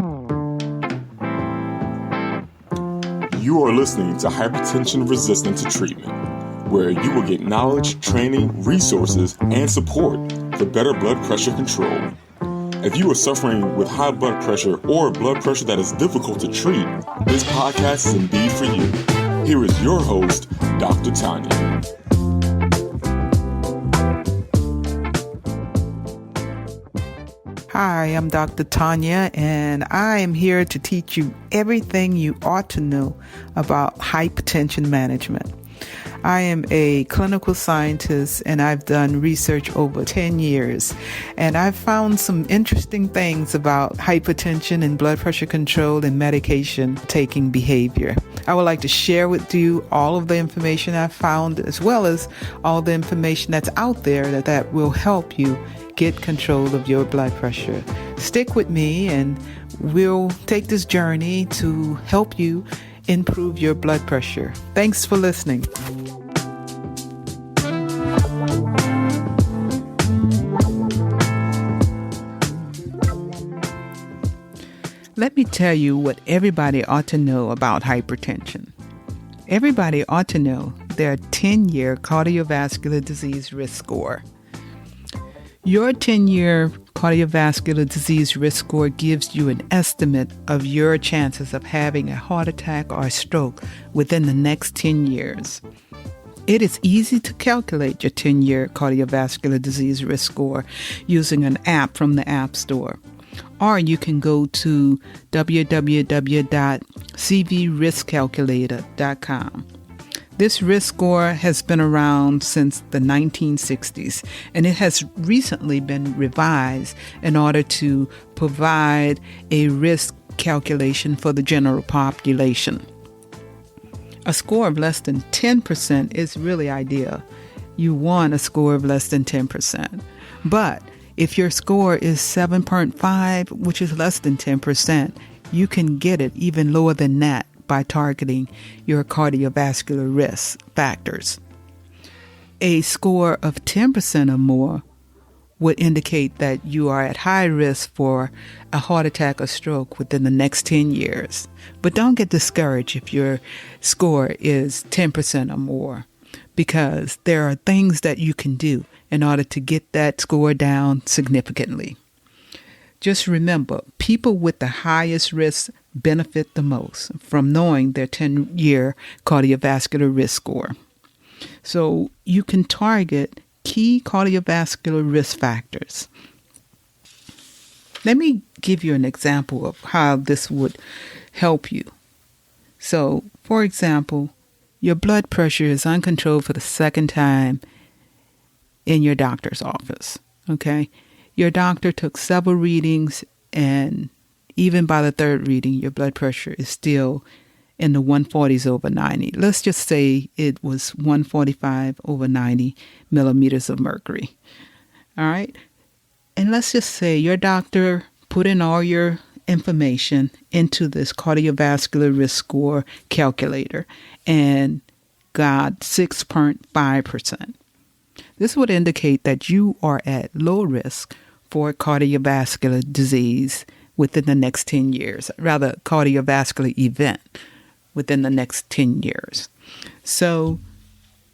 You are listening to Hypertension Resistant to Treatment, where you will get knowledge, training, resources, and support for better blood pressure control. If you are suffering with high blood pressure or blood pressure that is difficult to treat, this podcast is indeed for you. Here is your host, Dr. Tanya. Hi, I'm Dr. Tanya, and I am here to teach you everything you ought to know about hypertension management. I am a clinical scientist, and I've done research over 10 years, and I've found some interesting things about hypertension and blood pressure control and medication taking behavior. I would like to share with you all of the information I've found, as well as all the information that's out there that will help you get control of your blood pressure. Stick with me and we'll take this journey to help you improve your blood pressure. Thanks for listening. Let me tell you what everybody ought to know about hypertension. Everybody ought to know their 10-year cardiovascular disease risk score. Your 10-year cardiovascular disease risk score gives you an estimate of your chances of having a heart attack or a stroke within the next 10 years. It is easy to calculate your 10-year cardiovascular disease risk score using an app from the App Store. Or you can go to www.cvriskcalculator.com. This risk score has been around since the 1960s, and it has recently been revised in order to provide a risk calculation for the general population. A score of less than 10% is really ideal. You want a score of less than 10%. But if your score is 7.5, which is less than 10%, you can get it even lower than that by targeting your cardiovascular risk factors. A score of 10% or more would indicate that you are at high risk for a heart attack or stroke within the next 10 years. But don't get discouraged if your score is 10% or more, because there are things that you can do in order to get that score down significantly. Just remember, people with the highest risk benefit the most from knowing their 10-year cardiovascular risk score. So you can target key cardiovascular risk factors. Let me give you an example of how this would help you. So, for example, your blood pressure is uncontrolled for the second time in your doctor's office, okay? Your doctor took several readings, and even by the third reading, your blood pressure is still in the 140s over 90. Let's just say it was 145 over 90 millimeters of mercury. All right? And let's just say your doctor put in all your information into this cardiovascular risk score calculator and got 6.5%. This would indicate that you are at low risk for cardiovascular disease within the next 10 years, rather cardiovascular event within the next 10 years. So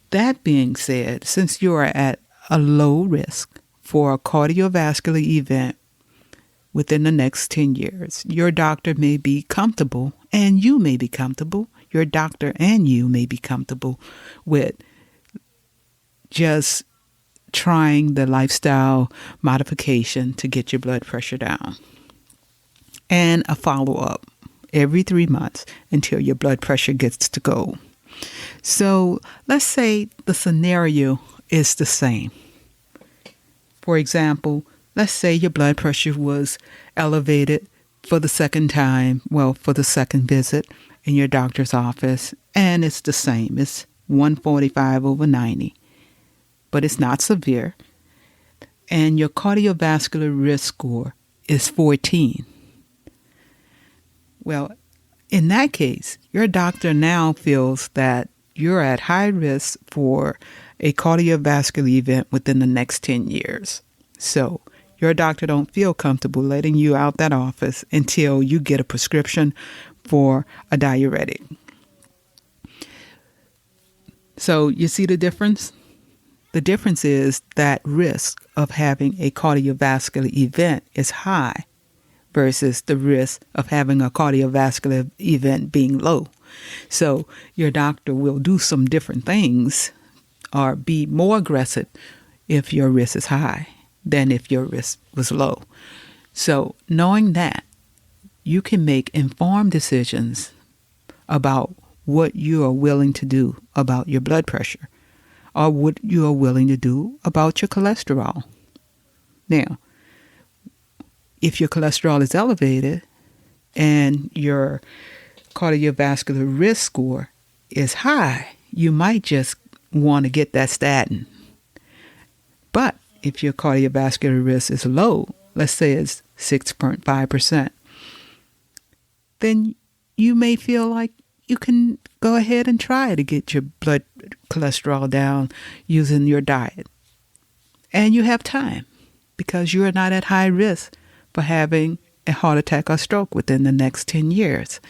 that being said, since you are at a low risk for a cardiovascular event within the next 10 years, your doctor may be comfortable, and you may be comfortable, your doctor and you may be comfortable with just trying the lifestyle modification to get your blood pressure down, and a follow-up every 3 months until your blood pressure gets to goal. So let's say the scenario is the same. For example, let's say your blood pressure was elevated for the second time, for the second visit in your doctor's office, and it's the same. It's 145 over 90. But it's not severe, and your cardiovascular risk score is 14. Well, in that case, your doctor now feels that you're at high risk for a cardiovascular event within the next 10 years. So your doctor don't feel comfortable letting you out that office until you get a prescription for a diuretic. So you see the difference? The difference is that risk of having a cardiovascular event is high versus the risk of having a cardiovascular event being low. So your doctor will do some different things or be more aggressive if your risk is high than if your risk was low. So knowing that, you can make informed decisions about what you are willing to do about your blood pressure or what you are willing to do about your cholesterol. Now, if your cholesterol is elevated and your cardiovascular risk score is high, you might just want to get that statin. But if your cardiovascular risk is low, let's say it's 6.5%, then you may feel like you can go ahead and try to get your blood cholesterol down using your diet. And you have time because you are not at high risk for having a heart attack or stroke within the next 10 years.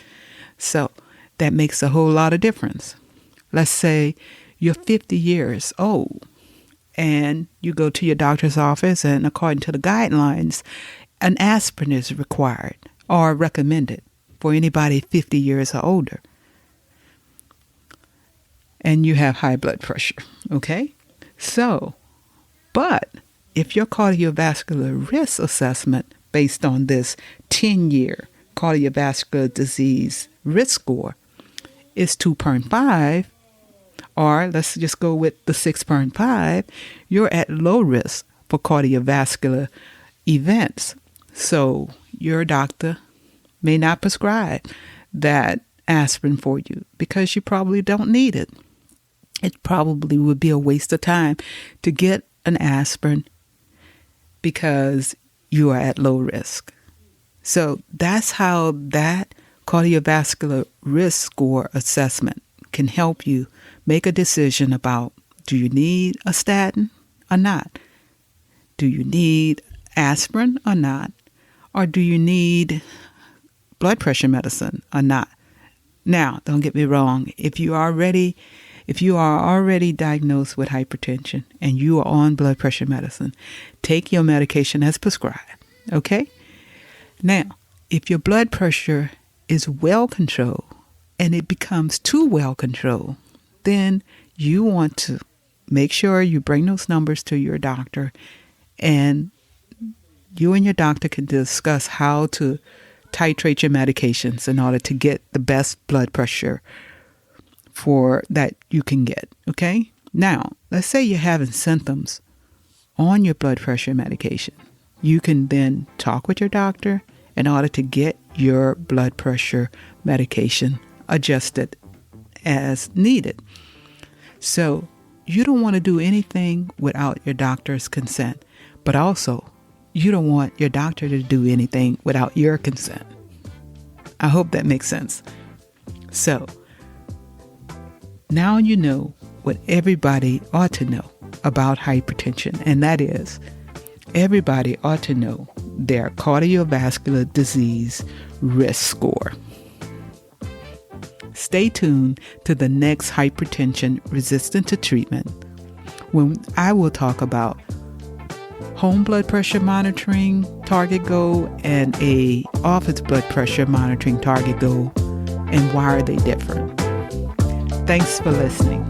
So that makes a whole lot of difference. Let's say you're 50 years old and you go to your doctor's office, and according to the guidelines, an aspirin is required or recommended for anybody 50 years or older. And you have high blood pressure, okay? So, but if your cardiovascular risk assessment based on this 10-year cardiovascular disease risk score is 2.5, or let's just go with the 6.5, you're at low risk for cardiovascular events. So your doctor may not prescribe that aspirin for you because you probably don't need it. It probably would be a waste of time to get an aspirin because you are at low risk. So that's how that cardiovascular risk score assessment can help you make a decision about, do you need a statin or not? Do you need aspirin or not? Or do you need blood pressure medicine or not? Now, don't get me wrong. If you are already diagnosed with hypertension and you are on blood pressure medicine, take your medication as prescribed, okay? Now, if your blood pressure is well controlled and it becomes too well controlled, then you want to make sure you bring those numbers to your doctor, and you and your doctor can discuss how to titrate your medications in order to get the best blood pressure for that you can get, okay? Now, let's say you're having symptoms on your blood pressure medication. You can then talk with your doctor in order to get your blood pressure medication adjusted as needed. So you don't want to do anything without your doctor's consent, but also you don't want your doctor to do anything without your consent. I hope that makes sense. So now you know what everybody ought to know about hypertension, and that is everybody ought to know their cardiovascular disease risk score. Stay tuned to the next Hypertension Resistant to Treatment, when I will talk about home blood pressure monitoring target goal and a office blood pressure monitoring target goal, and why are they different. Thanks for listening.